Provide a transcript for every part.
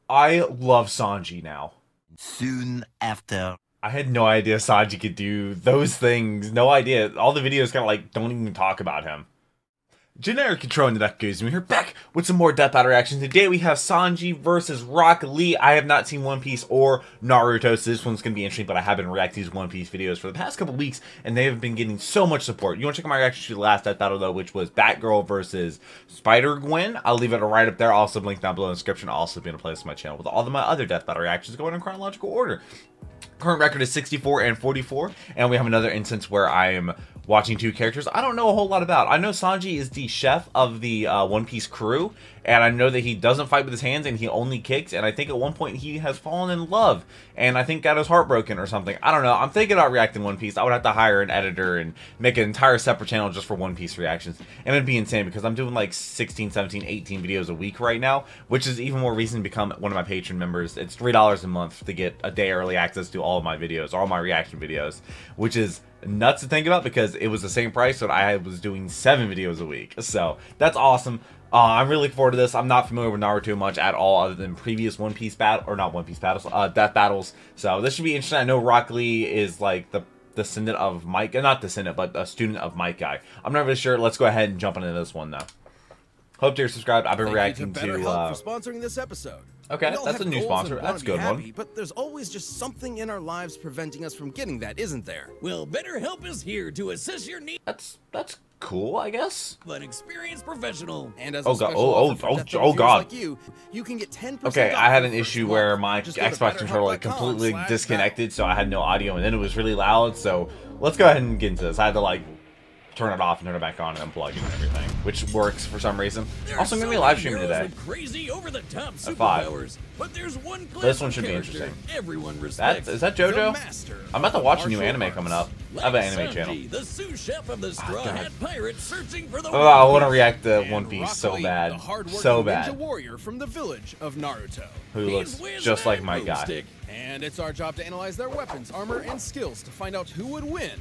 I love Sanji now. Soon after. I had no idea Sanji could do those things. No idea. All the videos kind of like don't even talk about him. Generic control in the theduckgoesmoo here, back with some more Death Battle reactions. Today we have Sanji versus Rock Lee. I have not seen One Piece or Naruto, so this one's going to be interesting, but I have been reacting to these One Piece videos for the past couple weeks, and they have been getting so much support. You want to check out my reaction to the last Death Battle, though, which was Batgirl versus Spider-Gwen. I'll leave it right up there. I'll also link down below in the description. I'll also be in a playlist on my channel with all of my other Death Battle reactions going in chronological order. Current record is 64 and 44, and we have another instance where I am watching two characters I don't know a whole lot about. I know Sanji is the chef of the One Piece crew, and I know that he doesn't fight with his hands and he only kicks, and I think at one point he has fallen in love, and I think got his heart broken or something. I don't know. I'm thinking about reacting One Piece. I would have to hire an editor and make an entire separate channel just for One Piece reactions, and it'd be insane because I'm doing like 16, 17, 18 videos a week right now, which is even more reason to become one of my Patreon members. It's $3 a month to get a day early access to all of my videos, all my reaction videos, which is nuts to think about because it was the same price that I was doing 7 videos a week. So that's awesome. I'm really looking forward to this. I'm not familiar with Naruto much at all other than previous One Piece battle, or not One Piece battles, Death Battles. So this should be interesting. I know Rock Lee is like the descendant of Mike, not descendant, but a student of Mike guy. I'm not really sure. Let's go ahead and jump into this one though. Hope you're subscribed. I've been reacting to for sponsoring this episode. Okay, that's a new sponsor. That's a good one. But there's always just something in our lives preventing us from getting that, isn't there? Well, BetterHelp is here to assess your needs. That's cool, I guess. An experienced professional. And as a special God. like you can get 10% Okay, off I had an your issue first where month. my Just go to Xbox controller like completely BetterHelp.com/battle. disconnected, so I had no audio, and then it was really loud. So let's go ahead and get into this. I had to like turn it off and turn it back on and unplug it and everything, which works for some reason. Also, I'm gonna be live streaming today Crazy over-the-top at 5. superpowers, but there's one This one should be interesting. Everyone respects. Is that JoJo? I'm about to watch a new anime coming up. I have an anime channel. The sous chef of the Straw Hat Pirate searching for the Oh, I want to react to One Piece so bad, so Ninja bad. warrior from the village of Naruto. Who looks just like my guy. And it's our job to analyze their weapons, armor, and skills to find out who would win.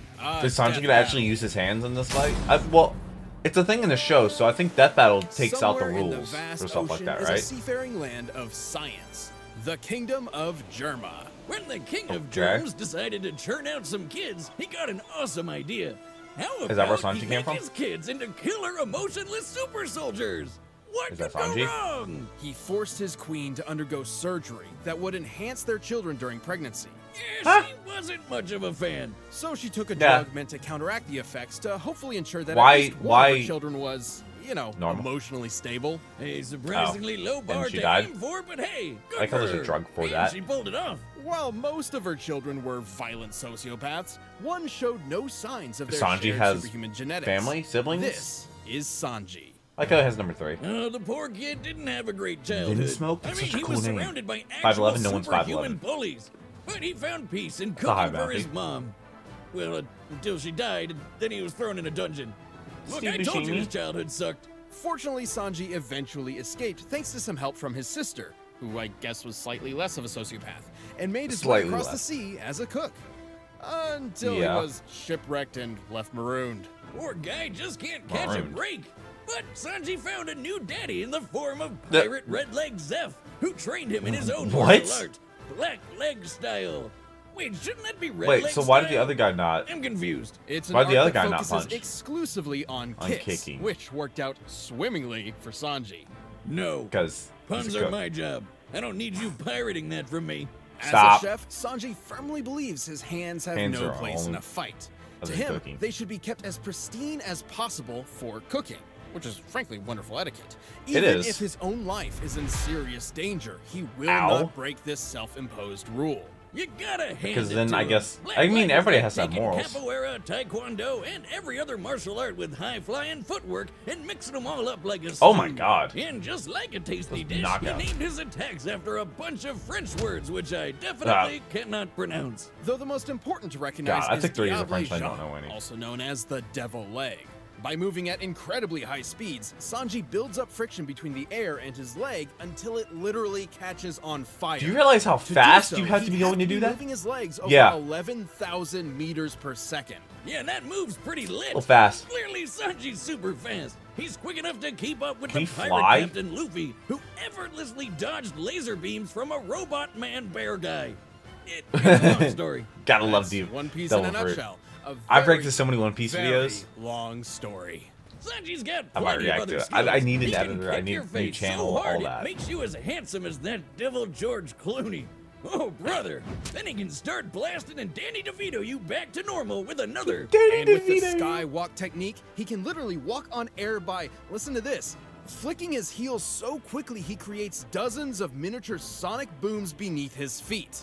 Is Sanji gonna actually use his hands in this fight? Well, it's a thing in the show, so I think Death Battle takes out the rules for stuff like that, right? Is a seafaring land of science, the kingdom of Germa. When the king of germs decided to churn out some kids, he got an awesome idea. How about Is that where Sanji came from? his kids into killer, emotionless super soldiers? What Is could that go Sanji? wrong? He forced his queen to undergo surgery that would enhance their children during pregnancy. Yeah, she wasn't much of a fan. So she took a drug meant to counteract the effects to hopefully ensure that at least one why of her children was, you know, normal? Emotionally stable. A surprisingly low bar she to died? aim for, but hey, good I thought for there's a her. drug for And that. she pulled it off. While most of her children were violent sociopaths, one showed no signs of their Sanji shared has superhuman genetics. family, siblings? This is Sanji. I thought it has number 3. Oh, the poor kid didn't have a great childhood. Smoke? I That's mean, such a he cool was name. surrounded by actual 5'11", no one's superhuman 5'11". bullies. But he found peace in a high cooking for his bounty. mom. Well, until she died, and then he was thrown in a dungeon. Look, Steve I told you Buscemi? his childhood sucked. Fortunately, Sanji eventually escaped thanks to some help from his sister, who I guess was slightly less of a sociopath, and made his way across the sea as a cook. Until he was shipwrecked and left marooned. Poor guy just can't catch a Marooned. break. But Sanji found a new daddy in the form of Pirate Redleg Zeph, who trained him in his own martial art, Black Leg style. Wait, shouldn't that be Red Leg Wait, so why did the style? other guy not? I'm confused. It's an Why'd the art other that guy not focuses punch? exclusively on kicks, kicking. which worked out swimmingly for Sanji. No. Because Puns are my job. I don't need you pirating that from me. Stop. As a chef, Sanji firmly believes his hands have Hands no are place in only a fight. To other him, cooking. they should be kept as pristine as possible for cooking, which is frankly wonderful etiquette. Even is. if his own life is in serious danger, he will Ow. not break this self-imposed rule. You gotta hand Because it then to I him. guess Black I mean Leg everybody is has to have taking morals. Capoeira, Taekwondo, and every other martial art with high-flying footwork and mixing them all up like a Oh my stew. God. And just like a tasty Those dish, knockouts. he named his attacks after a bunch of French words, which I definitely cannot pronounce. Though the most important to recognize God, I is took 3 years of Diable French, I don't Jean, know any. also known as the Devil Leg. By moving at incredibly high speeds, Sanji builds up friction between the air and his leg until it literally catches on fire. Do you realize how fast you have to be going to do that? Moving his legs over Yeah. 11,000 meters per second. Yeah, that move's pretty lit. Oh, fast. Clearly, Sanji's super fast. He's quick enough to keep up with Can the he pirate fly? captain Luffy, who effortlessly dodged laser beams from a robot man bear guy. It's a long story. Gotta love the One Piece Devil in a Fruit. nutshell. I've reacted to so many One Piece very videos. long story. Sanji's got I might plenty of react other to it. skills. I need an He can editor. I kick need your a new face channel, so hard all that. It makes you as handsome as that devil George Clooney. Oh, brother. Then he can start blasting and Danny DeVito you back to normal with another. And with the skywalk technique, he can literally walk on air by, listen to this, flicking his heels so quickly he creates dozens of miniature sonic booms beneath his feet.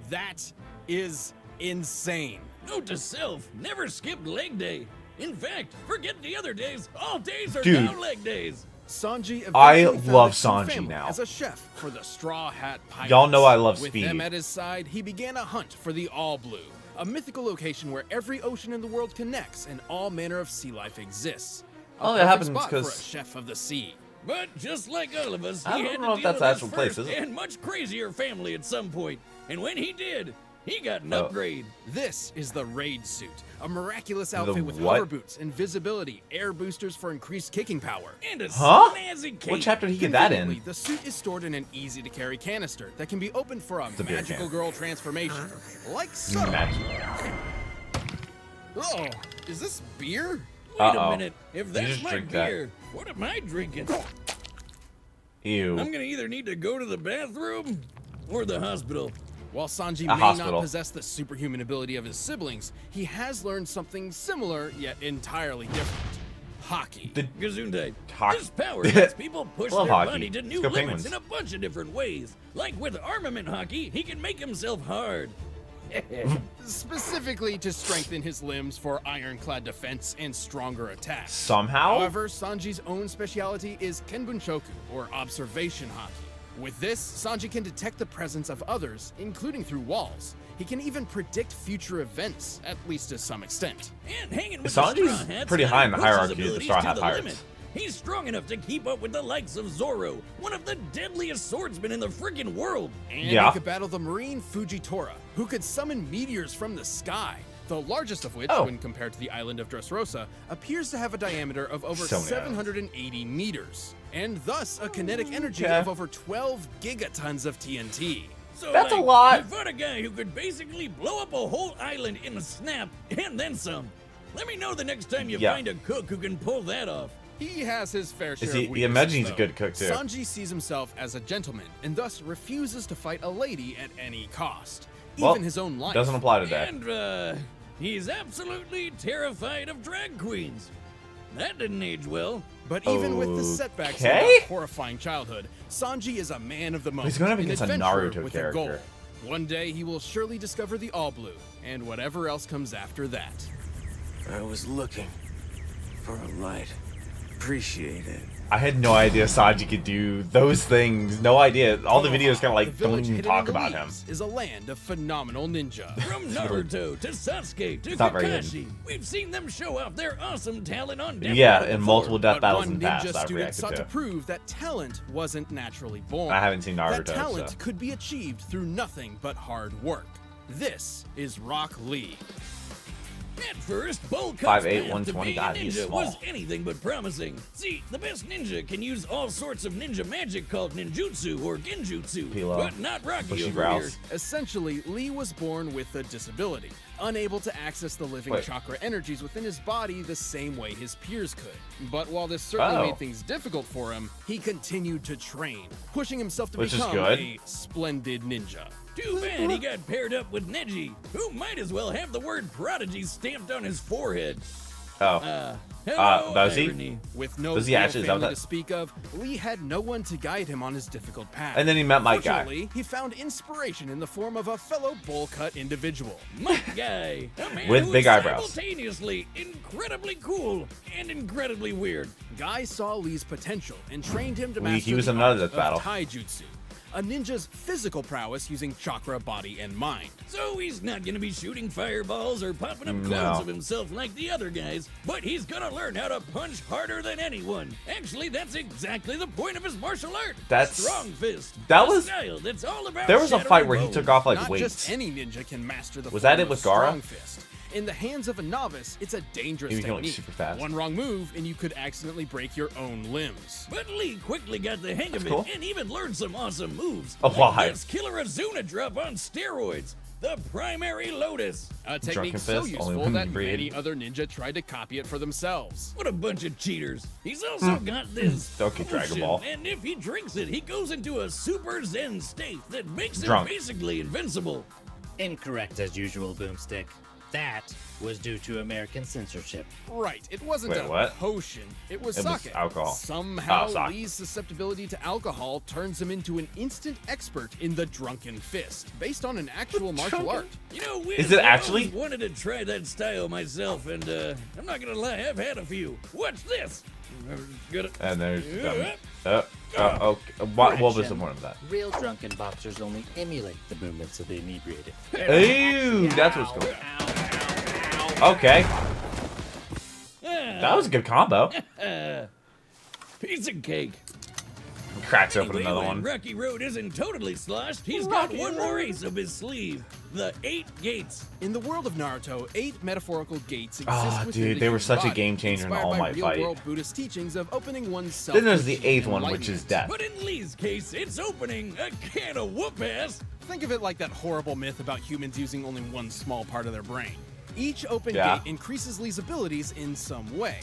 That is insane. Note to self, never skip leg day. In fact, forget the other days. All days are Dude. now leg days. Sanji I eventually found love a true Sanji family now. as a chef for the Straw Hat Pirates. Y'all know I love With speed. them at his side, he began a hunt for the All Blue, a mythical location where every ocean in the world connects and all manner of sea life exists. A Oh, that perfect happens spot for a 'cause- chef of the sea. But just like all of us, I he don't had know to if deal that's with the his actual place, first is it? and much crazier family at some point. And when he did, he got an Oh. upgrade. This is the Raid Suit, a miraculous outfit with what? hover boots, invisibility, air boosters for increased kicking power. And a Huh? snazzy cape. What chapter did he get that in? Conveniently, the suit is stored in an easy-to-carry canister that can be opened for a a beer magical can. girl transformation, like so. Oh, is this beer? Wait Uh-oh. a minute. If You that's just my drink that. beer, what am I drinking? Ew. I'm gonna either need to go to the bathroom or the hospital. While Sanji A may hospital. not possess the superhuman ability of his siblings, he has learned something similar yet entirely different. Hockey. Gesundheit. Hockey. This power lets people push Love their hockey. body to Let's new go limits Penguins. in a bunch of different ways. Like with armament hockey, he can make himself hard. Specifically to strengthen his limbs for ironclad defense and stronger attacks. Somehow? However, Sanji's own speciality is Kenbunshoku, or observation hockey. With this, Sanji can detect the presence of others, including through walls. He can even predict future events, at least to some extent. And hanging with Sanji's the Straw Hats pretty let high him in the push his hierarchy of the abilities Straw to Hat the Pirates. limit. He's strong enough to keep up with the likes of Zoro, one of the deadliest swordsmen in the friggin' world. And Yeah. he could battle the marine Fujitora, who could summon meteors from the sky. The largest of which, Oh. when compared to the island of Dressrosa, appears to have a diameter of over So many 780 meters, and thus a kinetic energy Okay. of over 12 gigatons of TNT. So That's a like, lot. You fought a guy who could basically blow up a whole island in a snap, and then some. Let me know the next time you Yeah. find a cook who can pull that off. He has his fair share Is he- of he imagines weaknesses, he's a though. good cook, too. Sanji sees himself as a gentleman, and thus refuses to fight a lady at any cost. Well, Even his own life. Doesn't apply today. And, he's absolutely terrified of drag queens. That didn't age well. But even with the setbacks Okay. of a horrifying childhood, Sanji is a man of the moment. He's going up an against a adventurer Naruto with a goal. character. One day he will surely discover the All Blue, and whatever else comes after that. I was looking for a light. Appreciate it. I had no idea Sanji could do those things. No idea. All the videos kind of like The don't village even hidden talk in the about him. leaves is a land of phenomenal ninja. From Naruto to Sasuke to not very Kakashi, we've seen them show off their awesome talent on Death Yeah, Battle in before. multiple death But battles one in the past ninja I've student reacted sought to to. prove that talent wasn't naturally born. I haven't seen Naruto, That talent so. could be achieved through nothing but hard work. This is Rock Lee. At first, Bull 5'8", path to 120, being God, a he's ninja small. was anything but promising. See, the best ninja can use all sorts of ninja magic called ninjutsu or genjutsu, Pilo. but not Rocky Bushy over brows. here. Essentially, Lee was born with a disability, unable to access the living Wait. chakra energies within his body the same way his peers could. But while this certainly Oh. made things difficult for him, he continued to train, pushing himself to Which is become good. a splendid ninja. Too bad he got paired up with Neji, who might as well have the word prodigy stamped on his forehead. Oh. Hello, does he? irony. With no Does he real actually? Is that family what to that- speak of, Lee had no one to guide him on his difficult path. And then he met Mike Guy. Fortunately, he found inspiration in the form of a fellow bowl-cut individual. Mike Guy, a man With who big is eyebrows. simultaneously incredibly cool and incredibly weird. Guy saw Lee's potential and trained him to Lee, master he was the in another art death battle. of taijutsu. a ninja's physical prowess using chakra, body, and mind. So he's not gonna be shooting fireballs or popping up clones of himself like the other guys, but he's gonna learn how to punch harder than anyone. Actually, that's exactly the point of his martial art. That's strong fist. That was style that's all about there was a fight where he bones. took off like Not weights. just any ninja can master the Was that form it of with Gaara? strong fist. In the hands of a novice, it's a dangerous He was going, like, technique. super fast. One wrong move, and you could accidentally break your own limbs. But Lee quickly got the hang of it cool. and even learned some awesome moves. Oh, like why? this Killer Azuna drop on steroids. The primary lotus. A Drunken technique so fist, only useful women that breed. many other ninja tried to copy it for themselves. What a bunch of cheaters. He's also got this Donkey Dragon potion, Ball. and if he drinks it, he goes into a super zen state that makes Drunk. him basically invincible. Incorrect as usual, Boomstick. That was due to American censorship. Right, it wasn't Wait, a what? potion, it was It was sake. alcohol. Somehow, Oh, sake. Lee's susceptibility to alcohol turns him into an instant expert in the drunken fist, based on an actual martial art. You know, Is it I actually? always wanted to try that style myself, and I'm not gonna lie, I've had a few. What's this? And there's okay. What was the point of that? Real drunken boxers only emulate the movements of the inebriated. Ooh, that's what's going on. Okay. That was a good combo. Piece of cake. Cracks open Anyway, another when one. Rocky Road isn't totally sloshed, he's got one more ace up his sleeve. The 8 gates. In the world of Naruto, 8 metaphorical gates exist Oh, within dude, the they were human such a body, game changer in the inspired All by Might fight. real-world Buddhist teachings of opening oneself. Then there's to the achieve 8th one, which is enlightenment. death. But in Lee's case, it's opening a can of whoop-ass. Think of it like that horrible myth about humans using only one small part of their brain. Each open Yeah. gate increases Lee's abilities in some way.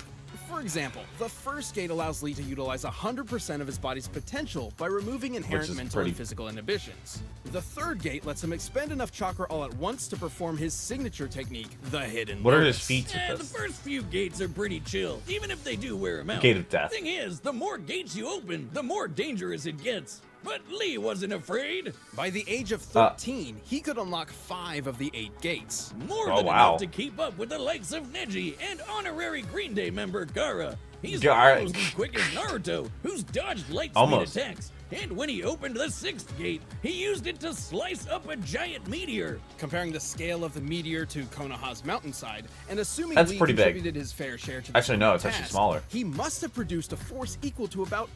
For example, the first gate allows Lee to utilize 100% of his body's potential by removing inherent is mental pretty- and physical inhibitions. The third gate lets him expend enough chakra all at once to perform his signature technique, the hidden What are his lotus. feats The with this? first few gates are pretty chill, even if they do wear him out. Gate of death. Thing is, the more gates you open, the more dangerous it gets. But Lee wasn't afraid. By the age of 13, he could unlock 5 of the 8 gates. More Oh, than wow. enough to keep up with the likes of Neji and honorary Green Day member Gaara. He's Gaara- almost as quick as Naruto, who's dodged light speed Almost. attacks. And when he opened the 6th gate, he used it to slice up a giant meteor. Comparing the scale of the meteor to Konoha's mountainside, and assuming That's Lee pretty big. contributed his fair share to the Actually, no, it's actually task, smaller. He must have produced a force equal to about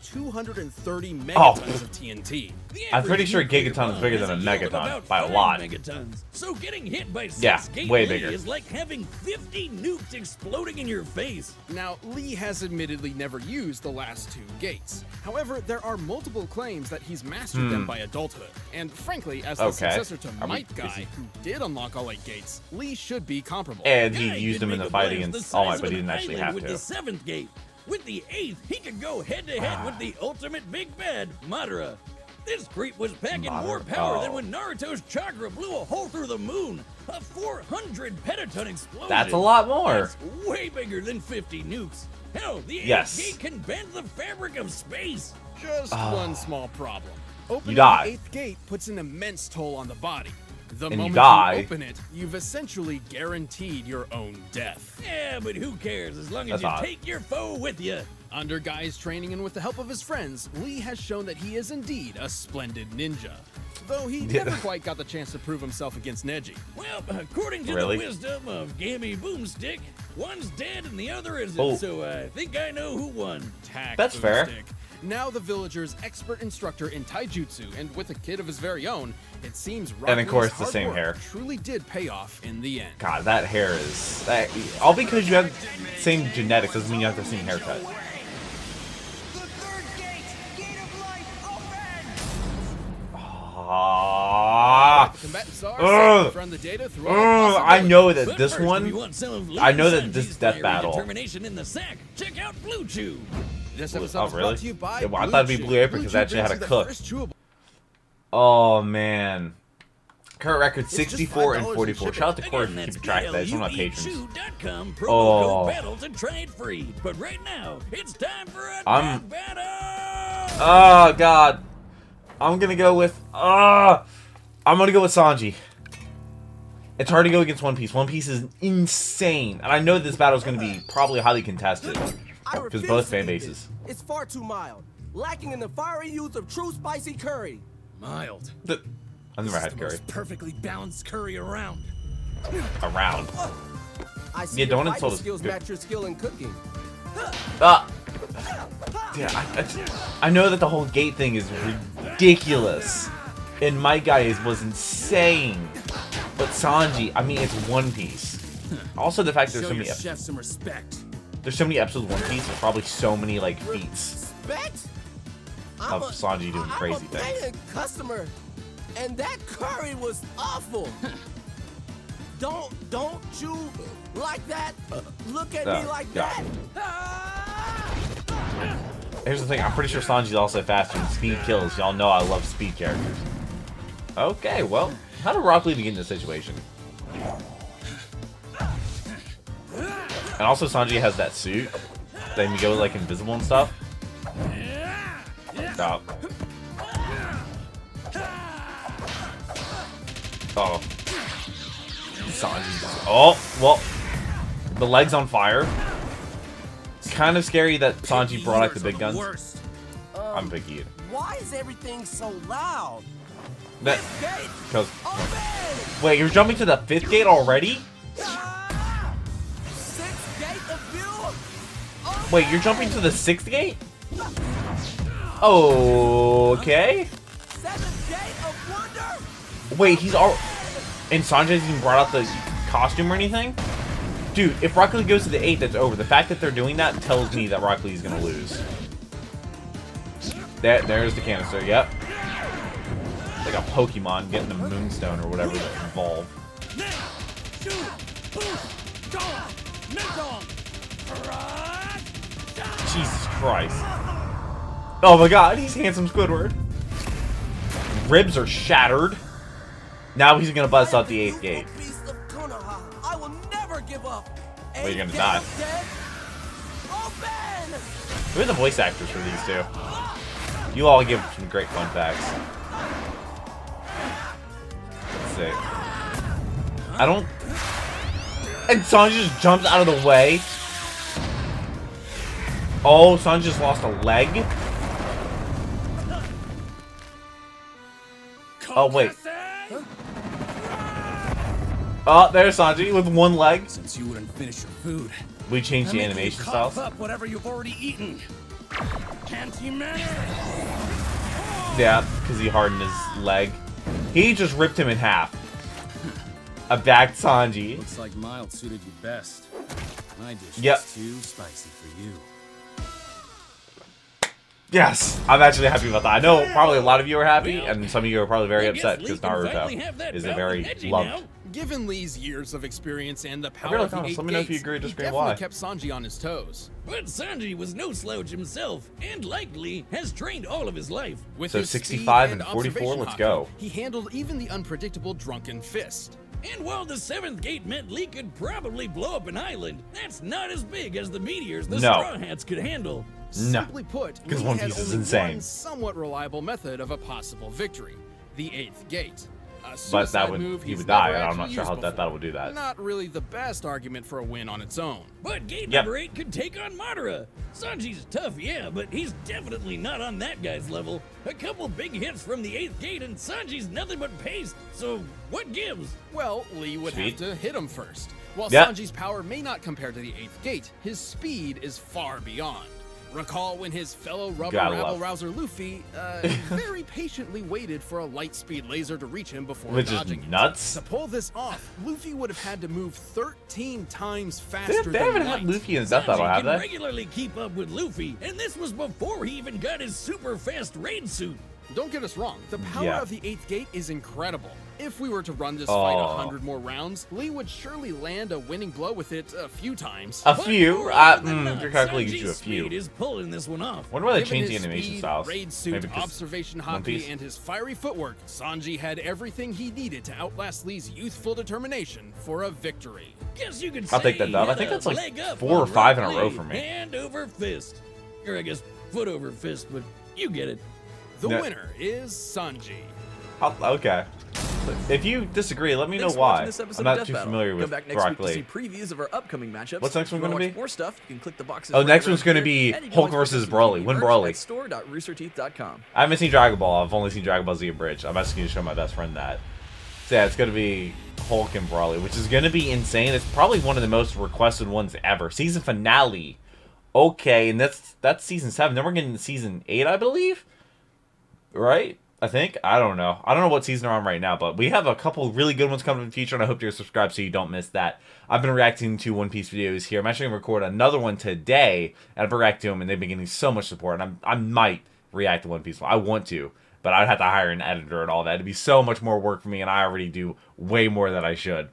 230 Oh. megatons of TNT. The I'm pretty average sure nuclear gigaton is bomb bigger has than a yield of megaton about by a 5 lot. megatons. So getting hit by 6 Yeah, gate way Lee bigger. is like having 50 nukes exploding in your face. Now, Lee has admittedly never used the last 2 gates. However, there are multiple claims that he's mastered them by adulthood. And frankly, as the Okay. successor to Are we- Might is Guy, he- who did unlock all 8 gates, Lee should be comparable. And he Guy used could them in make the a fight blast the against All size Might, of but he an didn't actually island have with to. the 7th gate. With the 8th, he could go head-to-head with the ultimate big bad, Madara. This creep was packing more Madara, power than oh. when Naruto's chakra blew a hole through the moon. A 400 petaton explosion. That's a lot more. That's way bigger than 50 nukes. Hell, the 8th Yes. gate can bend the fabric of space. Just one small problem. Opening die. the 8th gate puts an immense toll on the body. The And you moment die. open it, you've essentially guaranteed your own death. Yeah, but who cares as long as That's you odd. take your foe with you. Under Guy's training and with the help of his friends, Lee has shown that he is indeed a splendid ninja. Though he Yeah. never quite got the chance to prove himself against Neji. Well, according to Really? the wisdom of Gammy Boomstick, one's dead and the other isn't, Oh. so I think I know who won. Tact That's fair. Boomstick. Now the villager's expert instructor in taijutsu, and with a kid of his very own, it seems And of course, Rock Lee's the hard same work hair. truly did pay off in the end. God, that hair is... all because you have the same genetics doesn't mean you have the same haircut. Ah, Combatants are Ugh. set to run the data through all I know that But this first, if one... you want some of I know Lee that and this Sanji's death fiery battle- determination in the sack, check out Blue Chew. This episode Oh, is really? brought to you by Yeah, well, I Blue thought it'd be Chew. Blue Apron Blue because Chew I actually had brings to you the cook. first chewable- Oh, man. Current record just 64 and $5 in 44. shipping. Shout out to Corey for Again, that's keeping track of that. He's one of my patrons. BLUEchew.com, promo Oh. code battle to try it free. But right now, it's time for a I'm- death battle! Oh, God. I'm gonna go with... I'm gonna go with Sanji. It's hard to go against One Piece. One Piece is insane. And I know this battle is gonna be probably highly contested. Because both fan bases. It's far too mild, lacking in the fiery use of true spicy curry. Mild. I've never had the curry. most perfectly balanced curry around. Around. I see Yeah, your don't fighting insult us. skills match your skill in cooking. Yeah, I know that the whole gate thing is ridiculous, and my guy was insane. But Sanji, I mean, it's One Piece. Also, the fact there's so many chef some respect. there's so many episodes of One Piece. There's probably so many like feats Respect? of Sanji doing crazy I'm a things. paying customer, and that curry was awful. Don't you like that? Look at me like God. that. Here's the thing. I'm pretty sure Sanji's also faster than Speed kills. Y'all know I love speed characters. Okay, well, how did Rock Lee get in this situation? And also, Sanji has that suit that can go like invisible and stuff. Stop. Oh. Sanji just... Oh, well. The leg's on fire. Kind of scary that Sanji brought out the big guns. I'm picky eater. Why is everything so loud? That... Gate, Because... open! Wait, you're jumping to the 5th gate already? Sixth gate of view. Open! Wait, you're jumping to the 6th gate? Okay. Seventh gate of wonder. Wait, he's all... And Sanji hasn't even brought out the costume or anything? Dude, if Rock Lee goes to the 8th, it's over. The fact that they're doing that tells me that Rock Lee's gonna lose. There's the canister, yep. Like a Pokemon getting the Moonstone or whatever that evolve. Jesus Christ. Oh my god, he's handsome Squidward. Ribs are shattered. Now he's gonna bust out the 8th gate. I will never give up. Well, you're gonna die. Open! Who are the voice actors for these two? You all give some great fun facts. Let's see. I don't... And Sanji just jumps out of the way. Oh, Sanji just lost a leg? Oh, wait. Oh, there's Sanji with one leg. Since you wouldn't finish your food, We changed the animation styles. up whatever you've already eaten. Anti-manner. Yeah, because he hardened his leg. He just ripped him in half. A back Sanji. Looks like mild suited you best. My dish Yep. is too spicy for you. Yes, I'm actually happy about that. I know probably a lot of you are happy, and some of you are probably very upset because Naruto is a very loved. Given Lee's years of experience and the I power really of the don't know. 8 Let me know if you gates, agree or he disagree definitely why. kept Sanji on his toes. But Sanji was no slouch himself, and likely has trained all of his life. With So his 65 speed and 44, observation let's haki, go. He handled even the unpredictable Drunken Fist. And while the 7th gate meant Lee could probably blow up an island, that's not as big as the meteors the No. Straw Hats could handle. No, Simply put, because Lee One had Piece is only insane. one somewhat reliable method of a possible victory: the 8th gate. A But suicide that would move he he's would die, never and I'm actually not sure used how before. that will do that. Not really the best argument for a win on its own. But gate Yep. number 8 could take on Madara. Sanji's tough, yeah, but he's definitely not on that guy's level. A couple big hits from the 8th gate and Sanji's nothing but paste, so what gives? Well, Lee would Speed. have to hit him first. While Yep. Sanji's power may not compare to the 8th gate, his speed is far beyond. Recall when his fellow rubber Gotta rabble love. rouser Luffy very patiently waited for a light speed laser to reach him before Which is dodging it. nuts. To pull this off, Luffy would have had to move 13 times faster They haven't than had light. Luffy in the Death Battle, Sanji have can they? regularly keep up with Luffy, and this was before he even got his super fast raid suit. Don't get us wrong, the power Yeah. of the 8th gate is incredible. If we were to run this fight Oh. 100 more rounds, Lee would surely land a winning blow with it a few times. A But few? more often than not, You're calculating Sanji's you a few. speed is pulling this one off. Wonder why they Given changed the his animation speed, styles. raid suit, Maybe 'cause observation One Piece? hockey, and his fiery footwork, Sanji had everything he needed to outlast Lee's youthful determination for a victory. Guess you could I'll say take that he dub. I had think a that's like leg up 4 or on 5 in a Rock row Lee. for me. Hand over fist. Or I guess foot over fist, but you get it. The No. winner is Sanji. Okay. If you disagree, let me know why. I'm not too familiar with Rock Lee. Previews of our upcoming matchups. What's next one going to be? More stuff, you can click the boxes. Oh, next one's going to be Hulk versus Broly. Win Broly. Store.roosterteeth.com. I haven't seen Dragon Ball. I've only seen Dragon Ball Z Abridged. I'm asking you to show my best friend that. So yeah, it's going to be Hulk and Broly, which is going to be insane. It's probably one of the most requested ones ever. Season finale. Okay, and that's season 7. Then we're getting season 8, I believe. Right? I think. I don't know. I don't know what season they're on right now, but we have a couple really good ones coming in the future, and I hope you're subscribed so you don't miss that. I've been reacting to One Piece videos here. I'm actually going to record another one today, and I've been reacting to them, and they've been getting so much support, and I might react to One Piece. I want to, but I'd have to hire an editor and all that. It'd be so much more work for me, and I already do way more than I should.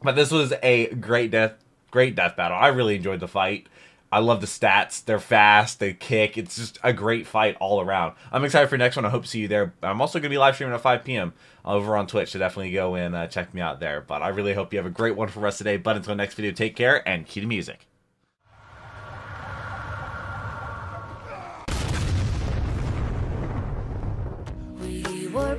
But this was a great death battle. I really enjoyed the fight. I love the stats. They're fast. They kick. It's just a great fight all around. I'm excited for the next one. I hope to see you there. I'm also going to be live streaming at 5 p.m. over on Twitch, so definitely go and check me out there. But I really hope you have a great one for the rest of the day. But until the next video, take care and cue the music. We were